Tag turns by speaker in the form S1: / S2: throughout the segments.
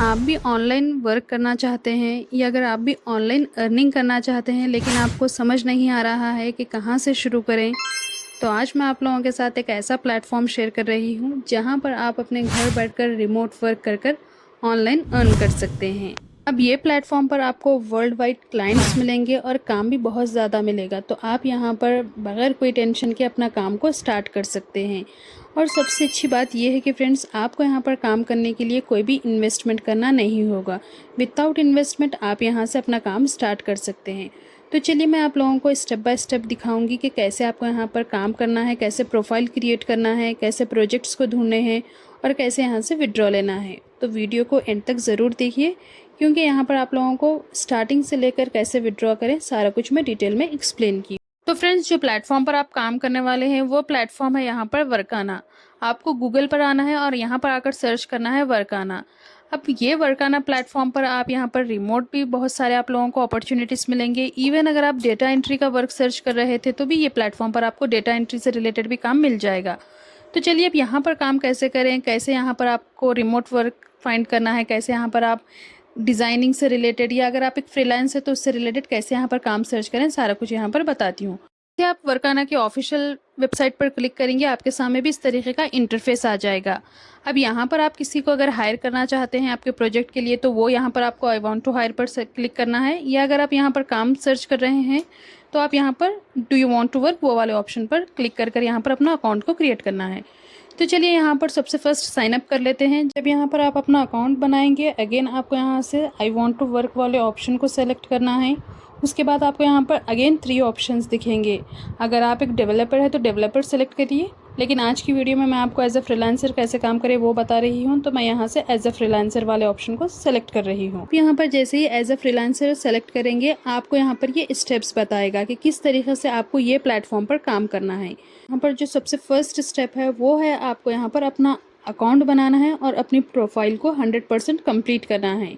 S1: आप भी online work करना चाहते हैं या अगर आप भी ऑनलाइन अर्निंग करना चाहते हैं लेकिन आपको समझ नहीं आ रहा है कि कहाँ से शुरू करें, तो आज मैं आप लोगों के साथ एक ऐसा प्लेटफॉर्म शेयर कर रही हूँ जहाँ पर आप अपने घर बैठकर रिमोट वर्क कर कर ऑनलाइन अर्न कर सकते हैं। अब ये प्लेटफॉर्म पर आपको वर्ल्ड वाइड क्लाइंट्स मिलेंगे और काम भी बहुत ज़्यादा मिलेगा, तो आप यहाँ पर बगैर कोई टेंशन के अपना काम को स्टार्ट कर सकते हैं। और सबसे अच्छी बात यह है कि फ्रेंड्स, आपको यहाँ पर काम करने के लिए कोई भी इन्वेस्टमेंट करना नहीं होगा। विदाउट इन्वेस्टमेंट आप यहाँ से अपना काम स्टार्ट कर सकते हैं। तो चलिए मैं आप लोगों को स्टेप बाय स्टेप दिखाऊंगी कि कैसे आपको यहाँ पर काम करना है, कैसे प्रोफाइल क्रिएट करना है, कैसे प्रोजेक्ट्स को ढूंढने हैं और कैसे यहाँ से विड्रॉ लेना है। तो वीडियो को एंड तक ज़रूर देखिए, क्योंकि यहाँ पर आप लोगों को स्टार्टिंग से लेकर कैसे विड्रॉ करें सारा कुछ मैं डिटेल में एक्सप्लेन की। तो फ्रेंड्स, जो प्लेटफॉर्म पर आप काम करने वाले हैं वो प्लेटफॉर्म है यहाँ पर वर्काना। आपको गूगल पर आना है और यहाँ पर आकर सर्च करना है वर्काना। अब ये वर्काना प्लेटफॉर्म पर आप यहाँ पर रिमोट भी बहुत सारे आप लोगों को अपॉर्चुनिटीज़ मिलेंगे। इवन अगर आप डेटा एंट्री का वर्क सर्च कर रहे थे तो भी ये प्लेटफॉर्म पर आपको डेटा एंट्री से रिलेटेड भी काम मिल जाएगा। तो चलिए अब यहाँ पर काम कैसे करें, कैसे यहाँ पर आपको रिमोट वर्क फाइंड करना है, कैसे यहाँ पर आप डिज़ाइनिंग से रिलेटेड या अगर आप एक फ्रीलांस है तो उससे रिलेटेड कैसे यहाँ पर काम सर्च करें, सारा कुछ यहाँ पर बताती हूँ। कि आप वर्काना की ऑफिशियल वेबसाइट पर क्लिक करेंगे, आपके सामने भी इस तरीके का इंटरफेस आ जाएगा। अब यहाँ पर आप किसी को अगर हायर करना चाहते हैं आपके प्रोजेक्ट के लिए, तो वो यहाँ पर आपको आई वांट टू हायर पर क्लिक करना है, या अगर आप यहाँ पर काम सर्च कर रहे हैं तो आप यहाँ पर do you want to work वो वाले ऑप्शन पर क्लिक कर कर यहाँ पर अपना अकाउंट को क्रिएट करना है। तो चलिए यहाँ पर सबसे फर्स्ट साइन अप कर लेते हैं। जब यहाँ पर आप अपना अकाउंट बनाएंगे, अगेन आपको यहाँ से आई वांट टू वर्क वाले ऑप्शन को सेलेक्ट करना है। उसके बाद आपको यहाँ पर अगेन 3 ऑप्शंस दिखेंगे। अगर आप एक डेवलपर है तो डेवलपर सेलेक्ट करिए, लेकिन आज की वीडियो में मैं आपको एज अ फ्रीलांसर कैसे काम करें वो बता रही हूँ, तो मैं यहाँ से एज अ फ्रीलांसर वाले ऑप्शन को सेलेक्ट कर रही हूँ। यहाँ पर जैसे ही एज अ फ्रीलांसर सेलेक्ट करेंगे, आपको यहाँ पर ये स्टेप्स बताएगा कि किस तरीके से आपको ये प्लेटफॉर्म पर काम करना है। यहाँ पर जो सबसे फर्स्ट स्टेप है वो है आपको यहाँ पर अपना अकाउंट बनाना है और अपनी प्रोफाइल को 100% कंप्लीट करना है।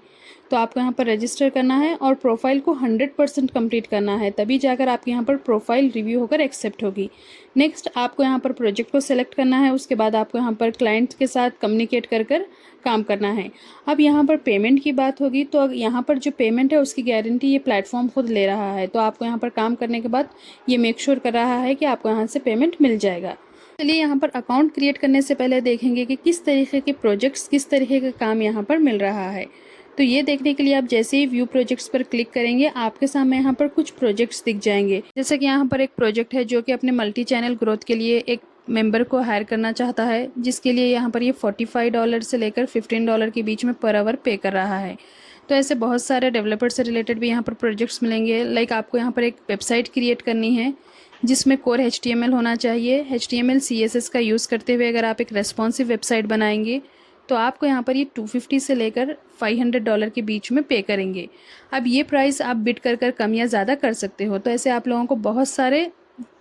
S1: तो आपको यहाँ पर रजिस्टर करना है और प्रोफाइल को 100% कंप्लीट करना है, तभी जाकर आपके यहाँ पर प्रोफाइल रिव्यू होकर एक्सेप्ट होगी। नेक्स्ट आपको यहाँ पर प्रोजेक्ट को सेलेक्ट करना है। उसके बाद आपको यहाँ पर क्लाइंट के साथ कम्युनिकेट कर कर काम करना है। अब यहाँ पर पेमेंट की बात होगी, तो यहाँ पर जो पेमेंट है उसकी गारंटी ये प्लेटफॉर्म खुद ले रहा है। तो आपको यहाँ पर काम करने के बाद ये मेक श्योर कर रहा है कि आपको यहाँ से पेमेंट मिल जाएगा। चलिए यहाँ पर अकाउंट क्रिएट करने से पहले देखेंगे कि किस तरीके के प्रोजेक्ट्स, किस तरीके का काम यहाँ पर मिल रहा है। तो ये देखने के लिए आप जैसे ही व्यू प्रोजेक्ट्स पर क्लिक करेंगे, आपके सामने यहाँ पर कुछ प्रोजेक्ट्स दिख जाएंगे। जैसे कि यहाँ पर एक प्रोजेक्ट है जो कि अपने मल्टी चैनल ग्रोथ के लिए एक मेंबर को हायर करना चाहता है, जिसके लिए यहाँ पर ये $45 से लेकर $15 के बीच में पर आवर पे कर रहा है। तो ऐसे बहुत सारे डेवलपर से रिलेटेड भी यहाँ पर प्रोजेक्ट्स मिलेंगे। लाइक आपको यहाँ पर एक वेबसाइट क्रिएट करनी है जिसमें कोर HTML होना चाहिए। HTML CSS का यूज़ करते हुए अगर आप एक रेस्पॉन्सिव वेबसाइट बनाएंगे तो आपको यहाँ पर ये 250 से लेकर $500 के बीच में पे करेंगे। अब ये प्राइस आप बिड कर कर कम या ज़्यादा कर सकते हो। तो ऐसे आप लोगों को बहुत सारे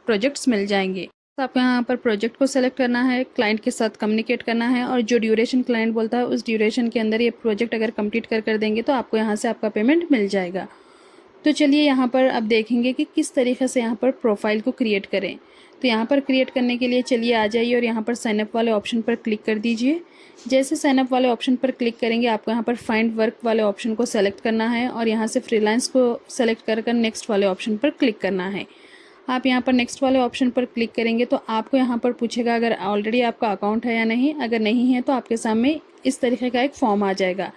S1: प्रोजेक्ट्स मिल जाएंगे। तो आपको यहाँ पर प्रोजेक्ट को सेलेक्ट करना है, क्लाइंट के साथ कम्युनिकेट करना है और जो ड्यूरेशन क्लाइंट बोलता है उस ड्यूरेशन के अंदर ये प्रोजेक्ट अगर कंप्लीट कर देंगे तो आपको यहाँ से आपका पेमेंट मिल जाएगा। तो चलिए यहाँ पर अब देखेंगे कि किस तरीके से यहाँ पर प्रोफाइल को क्रिएट करें। तो यहाँ पर क्रिएट करने के लिए चलिए आ जाइए और यहाँ पर साइनअप वाले ऑप्शन पर क्लिक कर दीजिए। जैसे साइनअप वाले ऑप्शन पर क्लिक करेंगे, आपको यहाँ पर फाइंड वर्क वाले ऑप्शन को सेलेक्ट करना है और यहाँ से फ्रीलांस को सेलेक्ट कर कर नेक्स्ट वाले ऑप्शन पर क्लिक करना है। आप यहाँ पर नेक्स्ट वाले ऑप्शन पर क्लिक करेंगे तो आपको यहाँ पर पूछेगा अगर ऑलरेडी आपका अकाउंट है या नहीं। अगर नहीं है तो आपके सामने इस तरीके का एक फॉर्म आ जाएगा।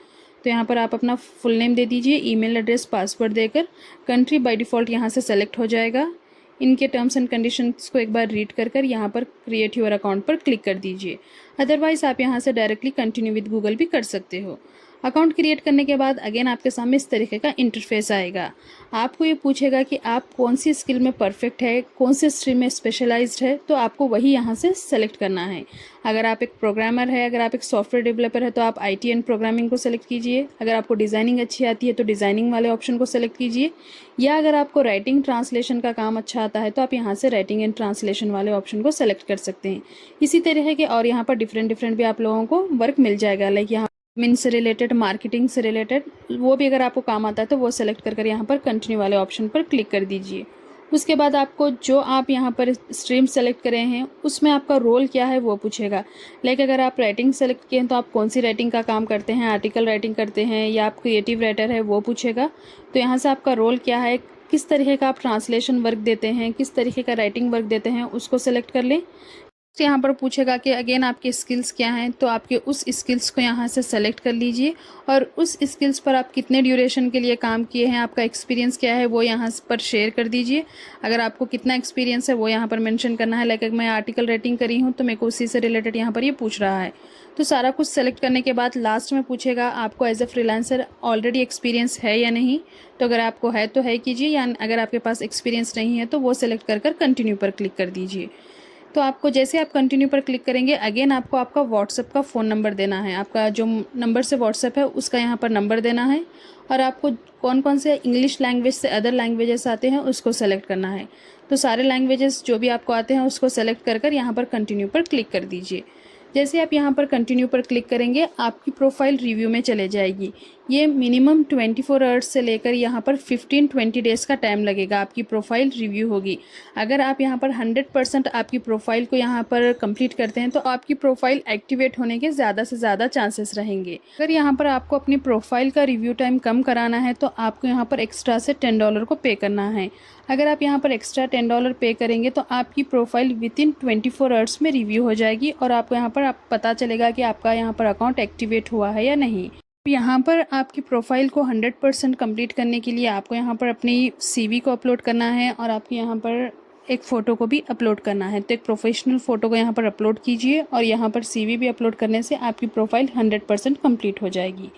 S1: तो यहाँ पर आप अपना फुल नेम दे दीजिए, ईमेल एड्रेस, पासवर्ड देकर। कंट्री बाय डिफ़ॉल्ट यहाँ से सेलेक्ट हो जाएगा। इनके टर्म्स एंड कंडीशंस को एक बार रीड कर कर यहाँ पर क्रिएट योर अकाउंट पर क्लिक कर दीजिए। अदरवाइज़ आप यहाँ से डायरेक्टली कंटिन्यू विद गूगल भी कर सकते हो। अकाउंट क्रिएट करने के बाद अगेन आपके सामने इस तरीके का इंटरफेस आएगा। आपको ये पूछेगा कि आप कौन सी स्किल में परफेक्ट है, कौन से स्ट्रीम में स्पेशलाइज्ड है, तो आपको वही यहाँ से सेलेक्ट करना है। अगर आप एक प्रोग्रामर है, अगर आप एक सॉफ्टवेयर डेवलपर है तो आप IT एंड प्रोग्रामिंग को सेलेक्ट कीजिए। अगर आपको डिज़ाइनिंग अच्छी आती है तो डिज़ाइनिंग वाले ऑप्शन को सेलेक्ट कीजिए, या अगर आपको राइटिंग ट्रांसलेशन का काम अच्छा आता है तो आप यहाँ से राइटिंग एंड ट्रांसलेशन वाले ऑप्शन को सेलेक्ट कर सकते हैं। इसी तरीके के और यहाँ पर डिफरेंट भी आप लोगों को वर्क मिल जाएगा। लाइक यहाँ मिन से रिलेटेड, मार्केटिंग से रिलेटेड, वो भी अगर आपको काम आता है तो वो सेलेक्ट कर कर यहाँ पर कंटिन्यू वाले ऑप्शन पर क्लिक कर दीजिए। उसके बाद आपको जो आप यहाँ पर स्ट्रीम सेलेक्ट करे हैं उसमें आपका रोल क्या है वो पूछेगा। लाइक अगर आप राइटिंग सेलेक्ट किए हैं तो आप कौन सी राइटिंग का काम करते हैं, आर्टिकल राइटिंग करते हैं या आप क्रिएटिव राइटर है वो पूछेगा। तो यहाँ से आपका रोल क्या है, किस तरीके का आप ट्रांसलेशन वर्क देते हैं, किस तरीके का राइटिंग वर्क देते हैं, उसको सेलेक्ट कर लें। तो यहाँ पर पूछेगा कि अगेन आपके स्किल्स क्या हैं, तो आपके उस स्किल्स को यहाँ से सेलेक्ट कर लीजिए और उस स्किल्स पर आप कितने ड्यूरेशन के लिए काम किए हैं, आपका एक्सपीरियंस क्या है वो यहाँ पर शेयर कर दीजिए। अगर आपको कितना एक्सपीरियंस है वो यहाँ पर मेंशन करना है। लाइक अगर मैं आर्टिकल राइटिंग करी हूँ तो मेरे को उसी से रिलेटेड यहाँ पर ये पूछ रहा है। तो सारा कुछ सेलेक्ट करने के बाद लास्ट में पूछेगा आपको as a freelancer already experience है या नहीं। तो अगर आपको है तो है कीजिए, या अगर आपके पास एक्सपीरियंस नहीं है तो वो सेलेक्ट कर कंटिन्यू पर क्लिक कर दीजिए। तो आपको जैसे आप कंटिन्यू पर क्लिक करेंगे अगेन आपको आपका व्हाट्सएप का फ़ोन नंबर देना है। आपका जो नंबर से व्हाट्सएप है उसका यहाँ पर नंबर देना है और आपको कौन कौन से इंग्लिश लैंग्वेज से अदर लैंग्वेजेस आते हैं उसको सेलेक्ट करना है। तो सारे लैंग्वेजेस जो भी आपको आते हैं उसको सेलेक्ट कर यहाँ पर कंटिन्यू पर क्लिक कर दीजिए। जैसे आप यहाँ पर कंटिन्यू पर क्लिक करेंगे आपकी प्रोफाइल रिव्यू में चले जाएगी। ये मिनिमम 24 आवर्स से लेकर यहाँ पर 15-20 डेज़ का टाइम लगेगा, आपकी प्रोफाइल रिव्यू होगी। अगर आप यहाँ पर 100% आपकी प्रोफाइल को यहाँ पर कंप्लीट करते हैं तो आपकी प्रोफाइल एक्टिवेट होने के ज़्यादा से ज़्यादा चांसेस रहेंगे। अगर यहाँ पर आपको अपनी प्रोफाइल का रिव्यू टाइम कम कराना है तो आपको यहाँ पर एक्स्ट्रा से $10 को पे करना है। अगर आप यहाँ पर एक्स्ट्रा $10 पे करेंगे तो आपकी प्रोफाइल वितिन 24 आवर्स में रिव्यू हो जाएगी और आपको यहाँ पर पता चलेगा कि आपका यहाँ पर अकाउंट एक्टिवेट हुआ है या नहीं। यहाँ पर आपकी प्रोफाइल को 100% कंप्लीट करने के लिए आपको यहाँ पर अपनी CV को अपलोड करना है और आपको यहाँ पर एक फ़ोटो को भी अपलोड करना है। तो एक प्रोफेशनल फ़ोटो को यहाँ पर अपलोड कीजिए और यहाँ पर CV भी अपलोड करने से आपकी प्रोफाइल 100% कंप्लीट हो जाएगी।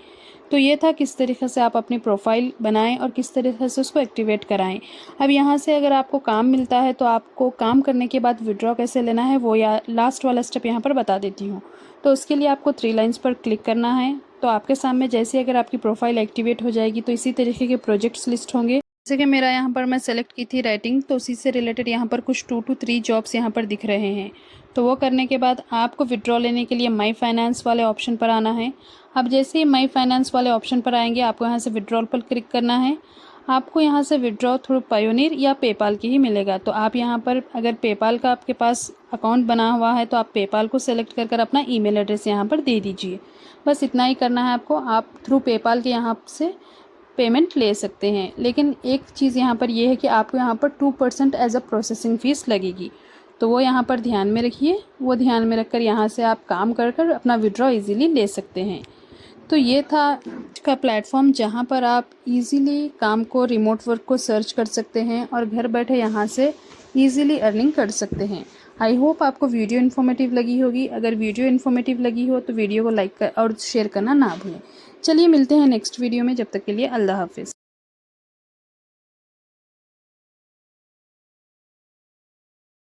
S1: तो ये था किस तरीके से आप अपनी प्रोफाइल बनाएं और किस तरीके से उसको एक्टिवेट कराएं। अब यहाँ से अगर आपको काम मिलता है तो आपको काम करने के बाद विड्रॉ कैसे लेना है वो या लास्ट वाला स्टेप यहाँ पर बता देती हूँ। तो उसके लिए आपको 3 लाइन्स पर क्लिक करना है। तो आपके सामने जैसे अगर आपकी प्रोफाइल एक्टिवेट हो जाएगी तो इसी तरीके के प्रोजेक्ट्स लिस्ट होंगे। जैसे कि मेरा यहाँ पर मैं सेलेक्ट की थी राइटिंग, तो उसी से रिलेटेड यहाँ पर कुछ 2 to 3 जॉब्स यहाँ पर दिख रहे हैं। तो वो करने के बाद आपको विड्रॉ लेने के लिए माई फाइनेंस वाले ऑप्शन पर आना है। अब जैसे ही माई फाइनेंस वाले ऑप्शन पर आएंगे आपको यहाँ से विड्रॉल पर क्लिक करना है। आपको यहाँ से विड्रॉ थ्रू पायोनियर या पेपाल की ही मिलेगा। तो आप यहाँ पर अगर पेपाल का आपके पास अकाउंट बना हुआ है तो आप पेपाल को सेलेक्ट कर अपना ईमेल एड्रेस यहाँ पर दे दीजिए। बस इतना ही करना है आपको। आप थ्रू पेपाल के यहाँ से पेमेंट ले सकते हैं, लेकिन एक चीज़ यहाँ पर यह है कि आपको यहाँ पर 2% एज अ प्रोसेसिंग फ़ीस लगेगी। तो वो यहाँ पर ध्यान में रखिए। वो ध्यान में रखकर यहाँ से आप काम कर अपना विड्रॉ इजीली ले सकते हैं। तो ये था का प्लेटफॉर्म जहाँ पर आप इजीली काम को, रिमोट वर्क को सर्च कर सकते हैं और घर बैठे यहाँ से इजीली अर्निंग कर सकते हैं। आई होप आपको वीडियो इन्फॉर्मेटिव लगी होगी। अगर वीडियो इन्फॉर्मेटिव लगी हो तो वीडियो को लाइक और शेयर करना ना भूलें। चलिए मिलते हैं नेक्स्ट वीडियो में, जब तक के लिए अल्लाह हाफिज़।